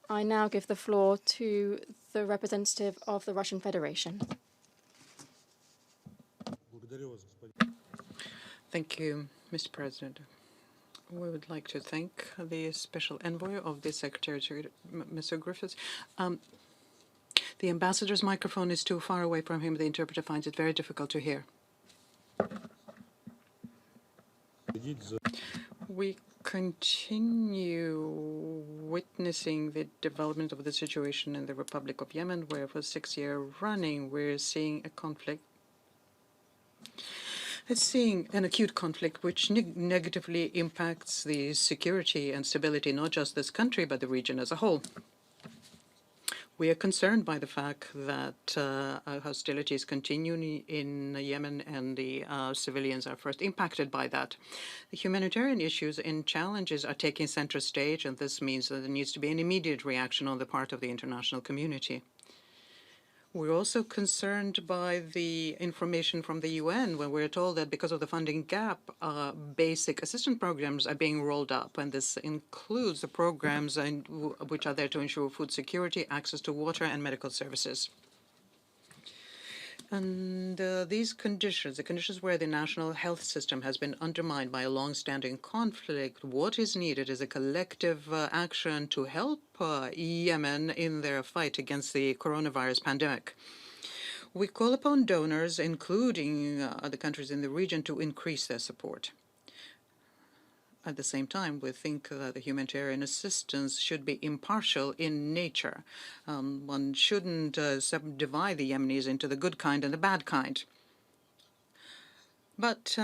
I now give the floor to the representative of the Russian Federation. Thank you, Mr. President. We would like to thank the Special Envoy of the Secretary, Mr. Griffiths. The ambassador's microphone is too far away from him. The interpreter finds it very difficult to hear. We continue witnessing the development of the situation in the Republic of Yemen, where for 6 years running we're seeing a conflict. It's seeing an acute conflict which negatively impacts the security and stability, not just this country, but the region as a whole. We are concerned by the fact that hostilities continue in Yemen and the civilians are first impacted by that. The humanitarian issues and challenges are taking center stage, and this means that there needs to be an immediate reaction on the part of the international community. We're also concerned by the information from the UN when we're told that because of the funding gap, basic assistance programs are being rolled up, and this includes the programs which are there to ensure food security, access to water and medical services. And these conditions, the conditions where the national health system has been undermined by a long-standing conflict, what is needed is a collective action to help Yemen in their fight against the coronavirus pandemic. We call upon donors, including the countries in the region, to increase their support. At the same time, we think that the humanitarian assistance should be impartial in nature. One shouldn't subdivide the Yemenis into the good kind and the bad kind. But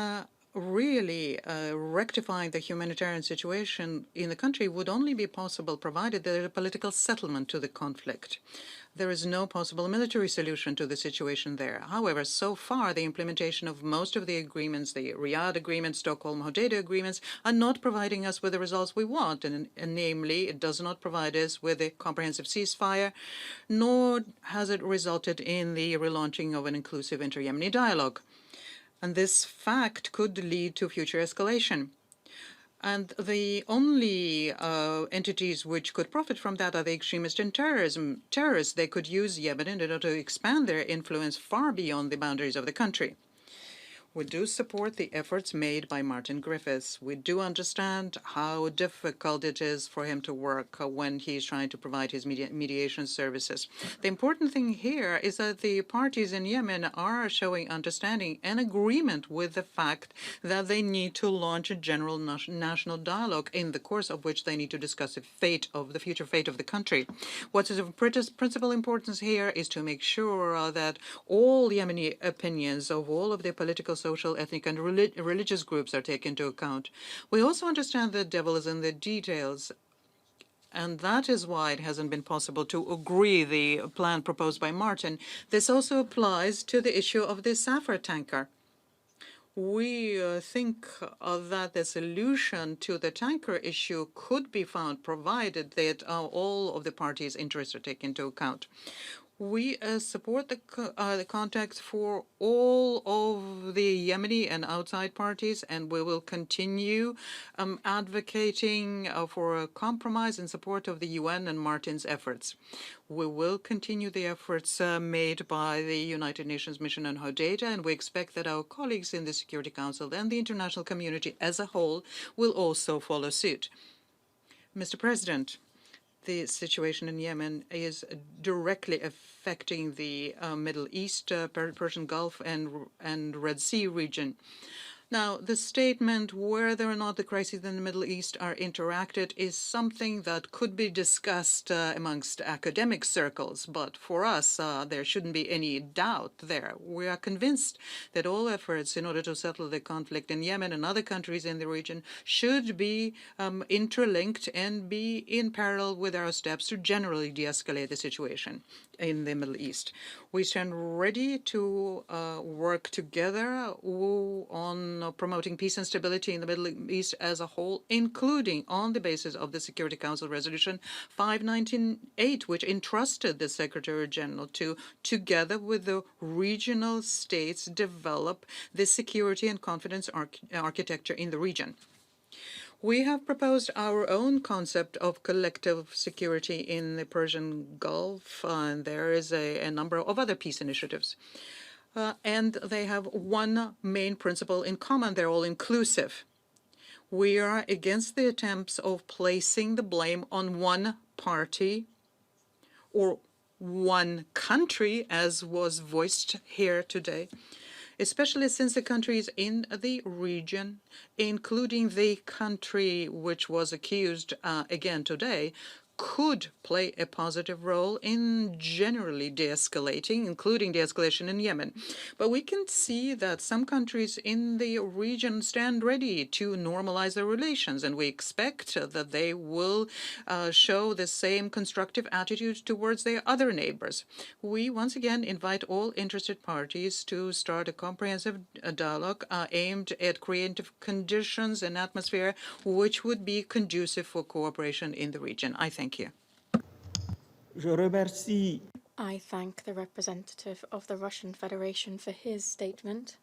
really rectifying the humanitarian situation in the country would only be possible provided there is a political settlement to the conflict. There is no possible military solution to the situation there. However, so far, the implementation of most of the agreements, the Riyadh Agreement, Stockholm-Hodeida agreements, are not providing us with the results we want. And namely, it does not provide us with a comprehensive ceasefire, nor has it resulted in the relaunching of an inclusive inter-Yemeni dialogue. And this fact could lead to future escalation. And the only entities which could profit from that are the extremists and terrorists. They could use Yemen in order to expand their influence far beyond the boundaries of the country. We do support the efforts made by Martin Griffiths. We do understand how difficult it is for him to work when he's trying to provide his mediation services. The important thing here is that the parties in Yemen are showing understanding and agreement with the fact that they need to launch a general national dialogue in the course of which they need to discuss the future fate of the country. What is of principal importance here is to make sure that all Yemeni opinions of all of the political, social, ethnic, and religious groups are taken into account. We also understand the devil is in the details, and that is why it hasn't been possible to agree the plan proposed by Martin. This also applies to the issue of the Safar tanker. We think that the solution to the tanker issue could be found provided that all of the parties' interests are taken into account. We support the contacts for all of the Yemeni and outside parties, and we will continue advocating for a compromise in support of the UN and Martin's efforts. We will continue the efforts made by the United Nations Mission on Hodeida, and we expect that our colleagues in the Security Council and the international community as a whole will also follow suit. Mr. President, the situation in Yemen is directly affecting the Middle East, Persian Gulf, and Red Sea region. Now, the statement whether or not the crises in the Middle East are interacted is something that could be discussed amongst academic circles, but for us, there shouldn't be any doubt there. We are convinced that all efforts in order to settle the conflict in Yemen and other countries in the region should be interlinked and be in parallel with our steps to generally de-escalate the situation in the Middle East. We stand ready to work together on promoting peace and stability in the Middle East as a whole, including on the basis of the Security Council Resolution 598, which entrusted the Secretary General to, together with the regional states, develop the security and confidence architecture in the region. We have proposed our own concept of collective security in the Persian Gulf, and there is a number of other peace initiatives. And they have one main principle in common. They're all inclusive. We are against the attempts of placing the blame on one party or one country, as was voiced here today, especially since the countries in the region, including the country which was accused again today, could play a positive role in generally de-escalating, including de-escalation in Yemen. But we can see that some countries in the region stand ready to normalize their relations, and we expect that they will show the same constructive attitude towards their other neighbors. We once again invite all interested parties to start a comprehensive dialogue aimed at creating conditions and atmosphere which would be conducive for cooperation in the region. I thank you. Je remercie I thank the representative of the Russian Federation for his statement.